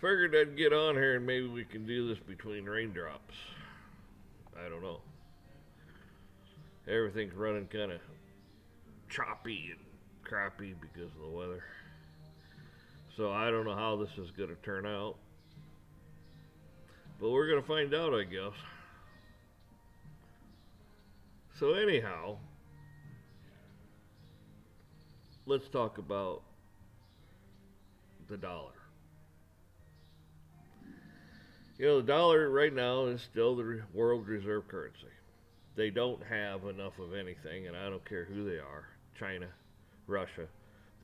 Figured I'd get on here and maybe we can do this between raindrops. I don't know. Everything's running kind of choppy and crappy because of the weather. So I don't know how this is going to turn out. But we're going to find out, I guess. So, anyhow, let's talk about the dollar. You know, the dollar right now is still the world reserve currency. They don't have enough of anything, and I don't care who they are, China, Russia,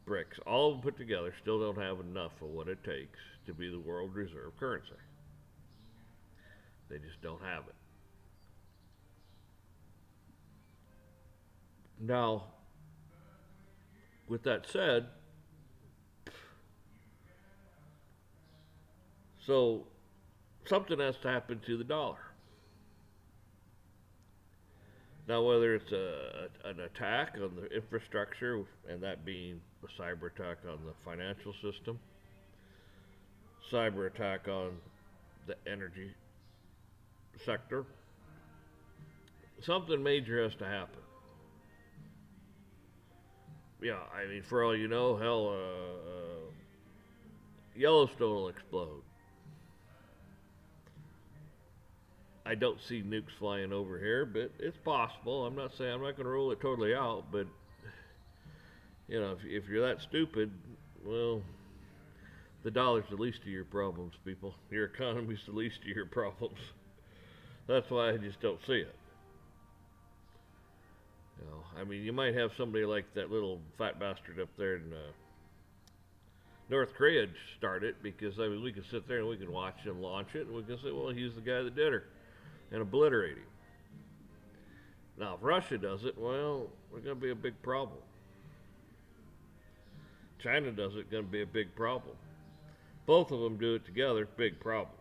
BRICS, all of them put together still don't have enough of what it takes to be the world reserve currency. They just don't have it. Now, with that said, so something has to happen to the dollar. Now, whether it's an attack on the infrastructure, and that being a cyber attack on the financial system, cyber attack on the energy sector, something major has to happen. Yeah, I mean, for all you know, hell, Yellowstone will explode. I don't see nukes flying over here, but it's possible. I'm not saying I'm not going to rule it totally out, but you know, if you're that stupid, well, the dollar's the least of your problems, people. Your economy's the least of your problems. That's why I just don't see it. You know, I mean, you might have somebody like that little fat bastard up there in North Korea start it because I mean we can sit there and we can watch him launch it and we can say, well, he's the guy that did her and obliterate him. Now, if Russia does it, well, we're going to be a big problem. China does it, going to be a big problem. Both of them do it together, big problem.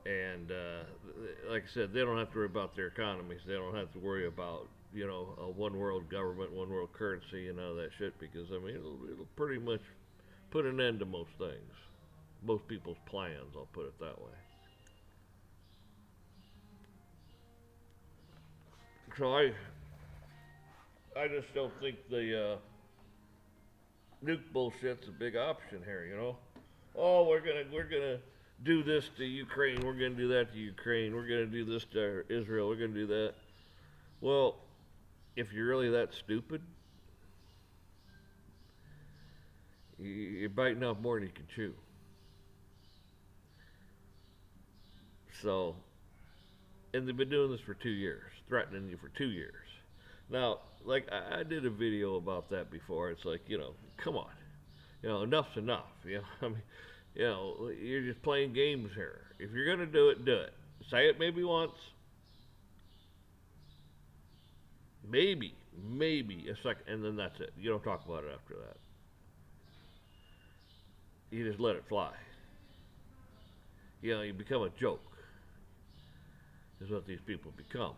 And like I said, they don't have to worry about their economies. They don't have to worry about a one world government, one world currency, and all that shit. Because I mean, it'll pretty much put an end to most things, most people's plans. I'll put it that way. So I just don't think the nuke bullshit's a big option here. Oh, we're gonna do this to Ukraine. We're gonna do that to Ukraine. We're gonna do this to Israel. We're gonna do that. Well, if you're really that stupid, you're biting off more than you can chew. So, and they've been doing this for 2 years, threatening you for 2 years. Now, like I did a video about that before. It's like, come on, enough's enough. I mean, you're just playing games here. If you're gonna do it, do it. Say it maybe once, maybe a second, and then that's it. You don't talk about it after that. You just let it fly. You become a joke. Is what these people become.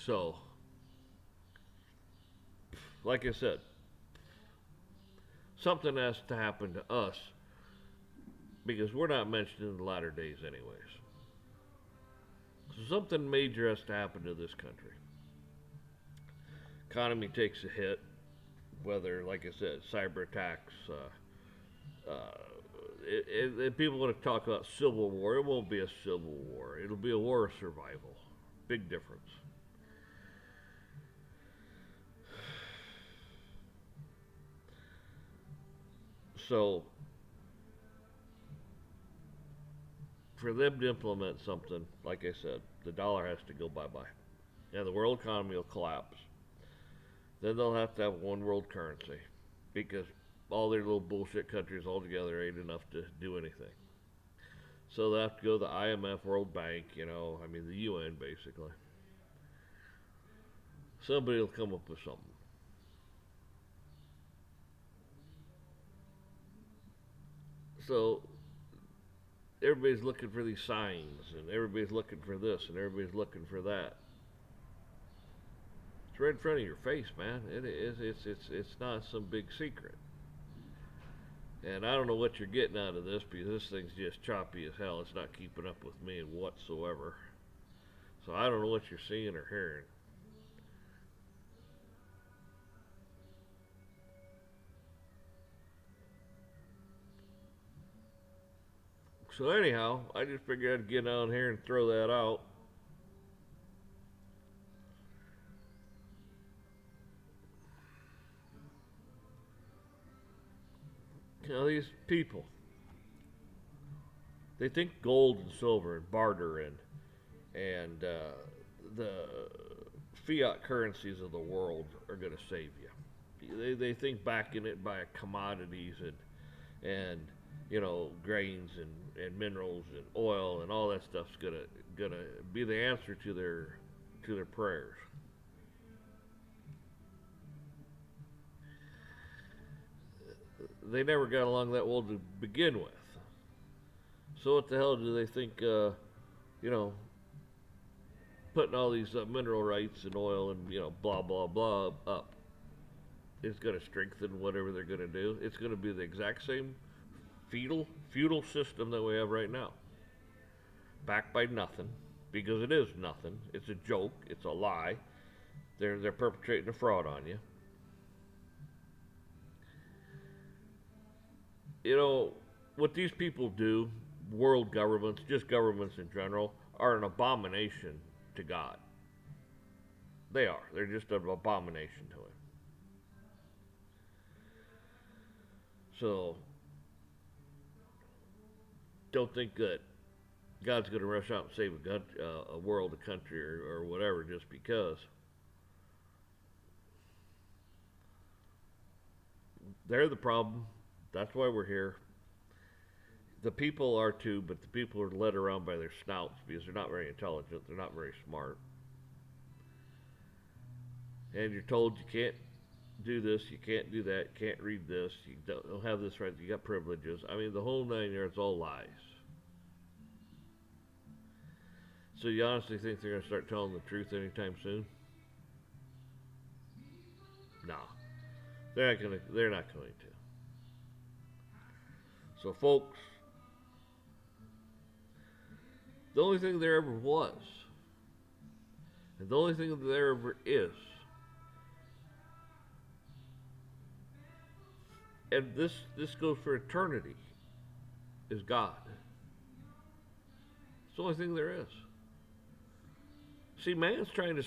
So, like I said, something has to happen to us because we're not mentioned in the latter days, anyways. So, something major has to happen to this country. Economy takes a hit, whether, like I said, cyber attacks. If people want to talk about civil war, it won't be a civil war. It'll be a war of survival. Big difference. So, for them to implement something, like I said, the dollar has to go bye bye. And the world economy will collapse. Then they'll have to have one world currency because all their little bullshit countries all together ain't enough to do anything. So they have to go to the IMF, World Bank, I mean the UN basically. Somebody will come up with something. So everybody's looking for these signs, and everybody's looking for this, and everybody's looking for that. It's right in front of your face, man. It is. It's not some big secret. And I don't know what you're getting out of this because this thing's just choppy as hell. It's not keeping up with me whatsoever. So I don't know what you're seeing or hearing. So anyhow, I just figured I'd get on here and throw that out. You know, these people, they think gold and silver and barter and the fiat currencies of the world are going to save you. They think backing it by commodities and you know grains and minerals and oil and all that stuff's gonna be the answer to their prayers. They never got along that well to begin with. So what the hell do they think? You know, putting all these mineral rights and oil and you know blah blah blah up is going to strengthen whatever they're going to do. It's going to be the exact same feudal system that we have right now, backed by nothing, because it is nothing. It's a joke. It's a lie. They're perpetrating a fraud on you. You know what these people do, world governments, just governments in general, are an abomination to God. They are. They're just an abomination to Him. So don't think that God's going to rush out and save a world, a country, or whatever just because. They're the problem. That's why we're here. The people are too, but the people are led around by their snouts because they're not very intelligent. They're not very smart. And you're told you can't do this, you can't do that, you can't read this, you don't have this right, you got privileges. I mean, the whole 9 yards, all lies. So you honestly think they're going to start telling the truth anytime soon? No, they're not going to. They're not going to. So, folks, the only thing there ever was, and the only thing that there ever is, and this goes for eternity, is God. It's the only thing there is. See, man's trying to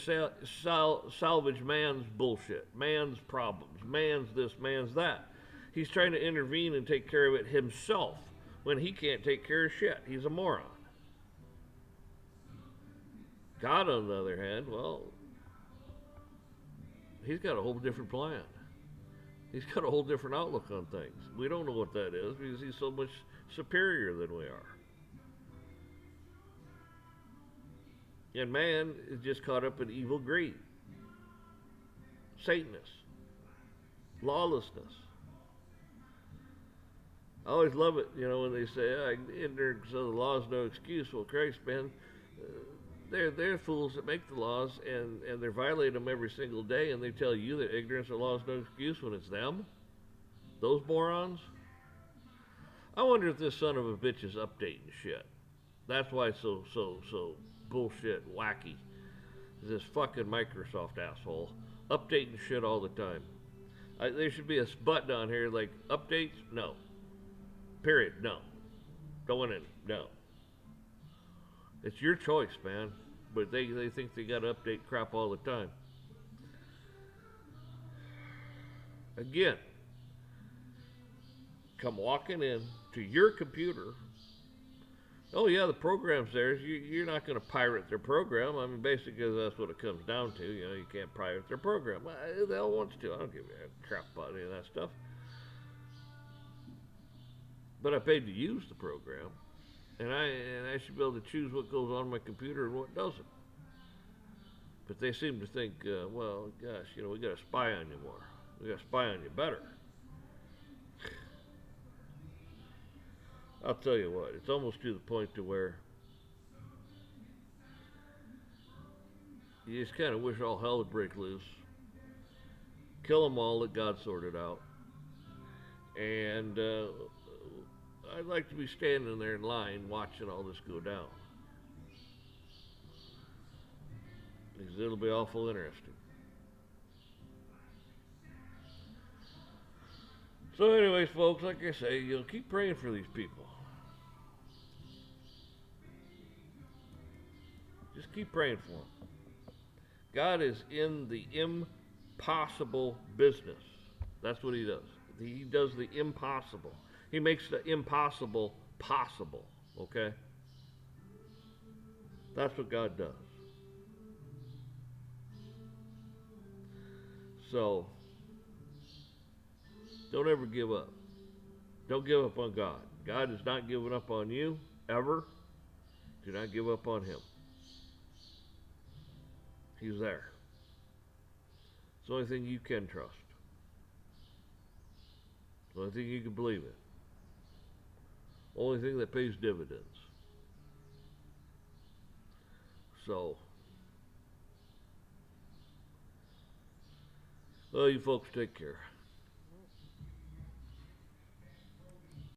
salvage man's bullshit, man's problems, man's this, man's that. He's trying to intervene and take care of it himself when he can't take care of shit. He's a moron. God, on the other hand, well, he's got a whole different plan. He's got a whole different outlook on things. We don't know what that is because he's so much superior than we are. And man is just caught up in evil greed, Satanists, lawlessness. I always love it, you know, when they say, ignorance of the law is no excuse. Well, Christ, man, they're fools that make the laws, and they're violating them every single day, and they tell you that ignorance of the law is no excuse when it's them? Those morons? I wonder if this son of a bitch is updating shit. That's why it's so bullshit wacky. This fucking Microsoft asshole updating shit all the time. There should be a button on here like updates. No. Period. No. Don't want any. No. It's your choice, man. But they think they got to update crap all the time. Again, come walking in to your computer. Oh yeah, the program's there. You're not going to pirate their program. I mean, basically that's what it comes down to. You know, you can't pirate their program. Who the hell wants to? I don't give a crap about any of that stuff. But I paid to use the program, and I should be able to choose what goes on my computer and what doesn't. But they seem to think, well, gosh, you know, we got to spy on you more. We got to spy on you better. I'll tell you what, it's almost to the point to where You just kind of wish all hell would break loose. Kill them all, let God sort it out. And I'd like to be standing there in line watching all this go down. Because it'll be awful interesting. So, anyways, folks, like I say, keep praying for these people. Just keep praying for them. God is in the impossible business. That's what He does. He does the impossible. He makes the impossible possible. Okay? That's what God does. So, don't ever give up. Don't give up on God. God has not given up on you, ever. Do not give up on Him. He's there. It's the only thing you can trust. It's the only thing you can believe in. Only thing that pays dividends. So, well, you folks take care.